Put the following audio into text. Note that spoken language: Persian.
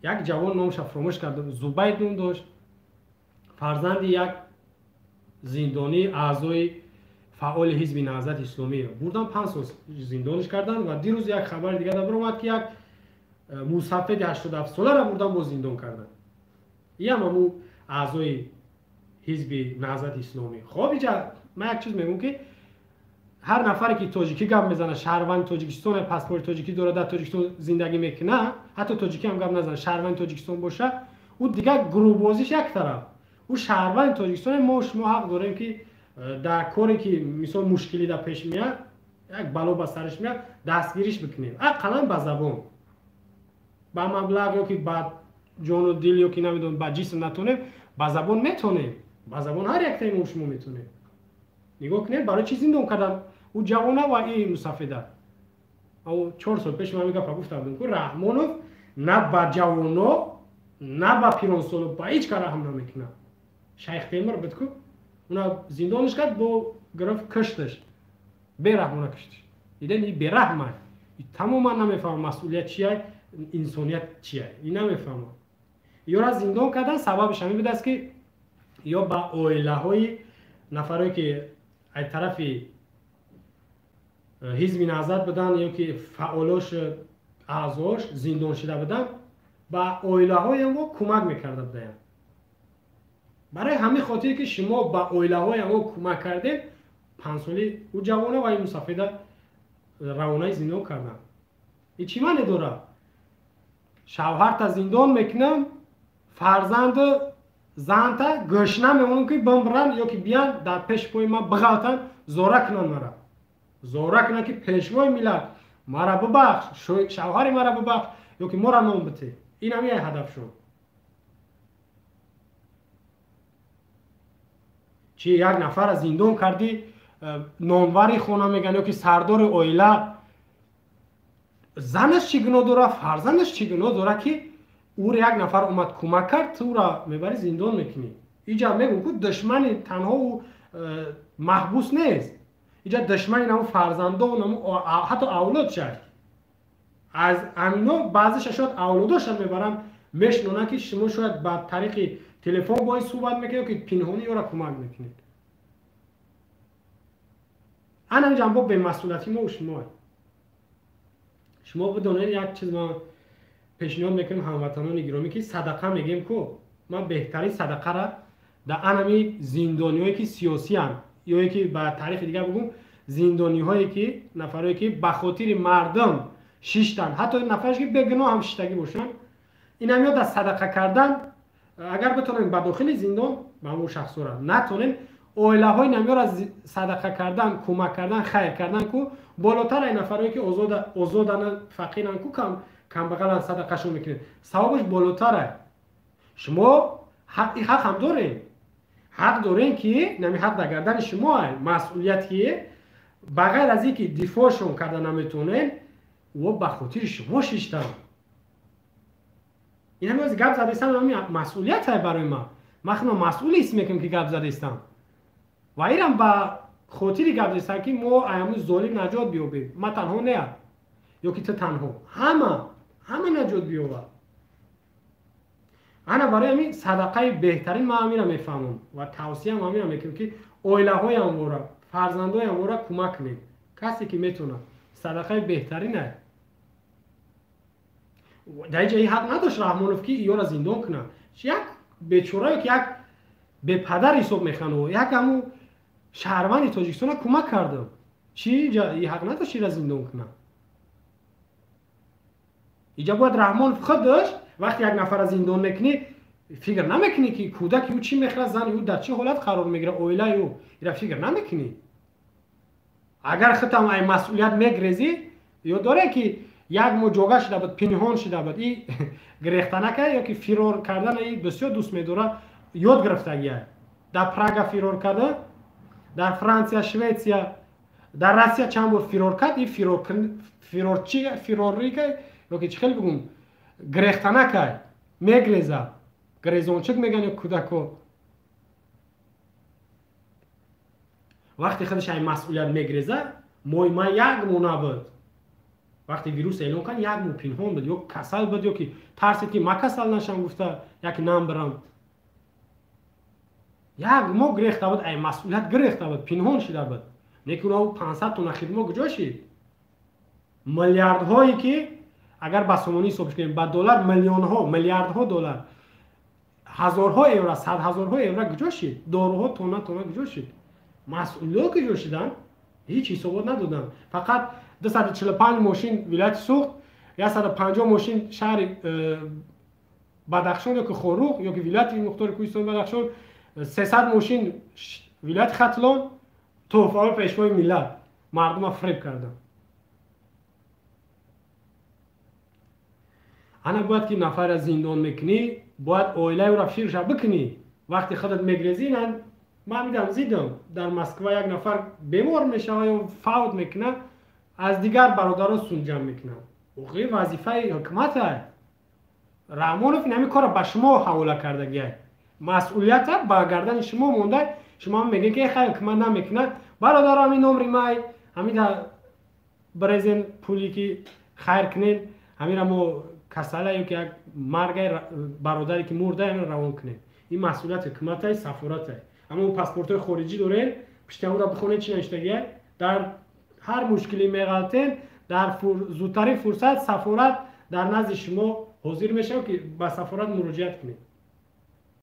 یک جوان نامش فراموش کردم، زبید نام داشت، فرزند یک زندانی اعضای فعال حزب نهضت اسلامی بردن، 5 سال زندانش کردن و دیروز یک خبر دیگه در اومد که یک مصفد 87 ساله را بردن با زندان کردن. این هم اعضای حزب نهضت اسلامی. خب اینجا من یک چیز میگم که هر نفری که تاجیکی گپ میزنه، شهروند تاجیکستان، پاسپورت تاجیکی داره، در تاجیکستان زندگی میکنه، حتی تاجیکی هم گپ نزنه، شهروند تاجیکستان باشه، او دیگه گروه بازیش یک طرف. او شهروند تاجیکستان، ما حق داریم که در کاری که مثلا مشکلی در پیش میاد، یک بلا به سرش میاد، دستگیریش بکنیم. اقلا به زبان، با مبلغ یا که بعد جان و دل یا که نمیدونم با جسم نتونیم، با زبان میتونیم. با زبان هر یک تایم شما میتونیم. نگاه کنید برای چی زندان کردن او جوانه و این مصفده. او 4 سال پیش من میگم گفتم که رحمانوف نه با جوانا نه با پیرانسال با هیچ کار هم نمیکنه. شیخ تیمور بدکو اونا زندانش کرد، با گرفت کشتش، به رحمانه کشتش. دیدن این به رحمه، تماما نمیفهم مسئولیت چیه، انسانیت چیه، این نمیفهمه. یا را زندان کردن سببش همین بود است که یا با عائله های نفرایی که از طرف حزب نهضت بودن یا که فعالاش اعضاش زندان شده بودن، با عائله های ما کمک میکرده بودن. برای همین خاطر که شما با عائله های ما کمک کردید، 5 سالی او جوانه و این مصفده روانه زندان کردن. این چی معنی داره؟ شوهر تا زندان میکنم، فرزند زن تا گشنه میمونن که بمرن یا که بیان در پیش پای ما بغلتن، زورک نن مرا، زورک نه که پیشوای ملت مرا ببخش، شوهر مرا ببخش یا که مرا نام بده. این هم یه هدف شد. چی یک نفر از زندان کردی، نانوری خونه میگن یا که سردار عائله، زنش چی گناه داره، فرزندش چی گناه داره که او را یک نفر اومد کمک کرد، تو را میبری زندان میکنی. اینجا میگم که دشمن تنها و محبوس نیست، اینجا دشمن نمو فرزنده و نمو حتی اولاد شد. از امینا بعضیش شاید اولاداش هم میبرن میشنونه که شما شاید با طریق تلفن باید صحبت میکنید که پنهانی او را کمک میکنید. انا جنبا به مسئولیتی ما و شما بدونید یک چیز ما پیشنهاد میکنیم هموطنان گرامی که صدقه میگیم که من بهترین صدقه را در انمی زندانیایی که سیاسی ان یا که به تعریف دیگه بگم زندانیایی که نفرایی که به خاطر مردم شیشتن، حتی نفرش که بگناه هم شیشتگی باشن، این هم یاد از صدقه کردن. اگر بتونن به داخل زندان به اون شخص را نتونن، عائله های نمیار از صدقه کردن، کمک کردن، خیر کردن که بالاتر این نفرایی که آزادن فقیرن که کم بغل صدقه شون میکنید، ثوابش بالاتره. شما حق هم دارین، حق دارین که نمی حق در گردن شما مسئولیتی بغیر از اینکه دفاعشون کردن نمیتونین و به خاطر شما شیشتن. این همه از گپ زده استم مسئولیت های برای من خیلی مسئول است میکنم که گپ زده استم و ایرم به خاطر گپ زده استم که ما ایامو ظالم نجات بیابیم. ما تنها نه یا که تو تنها، همه نجات بیابه. انا برای همین صدقه بهترین ما همین را میفهمم و توصیه هم همین را میکنم که عائله های امورا، فرزندای امورا کمک کنید. کسی که میتونه صدقه بهترینه. در جایی حق نداشت رحمانوف که ایو را زندان کنه. یک بیچاره که یک به پدر حساب میخونه، یک همو شهروند تاجیکستان کمک کرده، چی این حق نداشت را زندان کنه. اینجا باید رحمانوف خود داشت وقتی یک نفر از زندان میکنی فکر نمیکنی که کودک او چی میخواد، زن او در چه حالت قرار میگیره، عائله او اینا فکر نمیکنی. اگر ختم این مسئولیت میگریزی یا داره که یک مجاگه شده بود، پنهان شده بود، این گریختنک یا که فرار کردن این بسیار دوست میداره، یاد گرفتگیه. در پراگ فرار کرده، در فرانسه، شویتسیا، در روسیه چند بار فرار کرد. این فراری که یا که چه خیلی بگم گریختنک میگریزه، گریزونچک میگن یا کودکو. وقتی خودش این مسئولیت میگریزه، ما یک مونه بود وقتی ویروس اعلام کن یک مو پنهان بود، یا کسل بود، یا که ترسید که ما کسل نشم گفته یک نام برم. یک ما گریخته بود، ای مسئولیت گریخته بود، پنهان شده بود. نیکون او 500 تن خدمت کجا شد؟ میلیارد هایی که اگر با سومانی حسابش کنیم با دلار میلیون ها میلیارد ها دلار، هزارها یورو، صد هزارها یورو کجا شد؟ داروها تونه کجا شد؟ مسئولا کجا شدن؟ هیچ حسابات ندادن. فقط 245 ماشین ولایت سوخت، 150 ماشین شهر بدخشان یا که خاروق یا که ولایت مختار کوهستان بدخشان، 300 ماشین ولایت ختلان، توفان پیشوای ملت مردم فریب کردن. انا باید که نفر از زندان میکنی باید اویله او را فشیرش بکنی. وقتی خودت میگریزینن، من میدم زیدم در مسکو یک نفر بیمار میشه یا فوت میکنه، از دیگر برادران سنجم میکنن. اوقی وظیفه حکومت های رحمانوف نمی کار به شما حواله کردگیه، مسئولیت با گردن شما مونده. شما میگه که خیلی حکومت نمیکنه، برادر همین نمری مای همین برزن پولی که خیر کنین، همین همو کساله که یک مرگ برادری که مرده همین روان کنین. این مسئولیت حکومت های سفارت های. اما اون پاسپورت های خارجی دارین، پشت اون را بخونین چی نوشتگیه، در هر مشکلی میغلطین در زودترین فرصت سفارت در نزد شما حاضر میشه که به سفارت مراجعت کنید.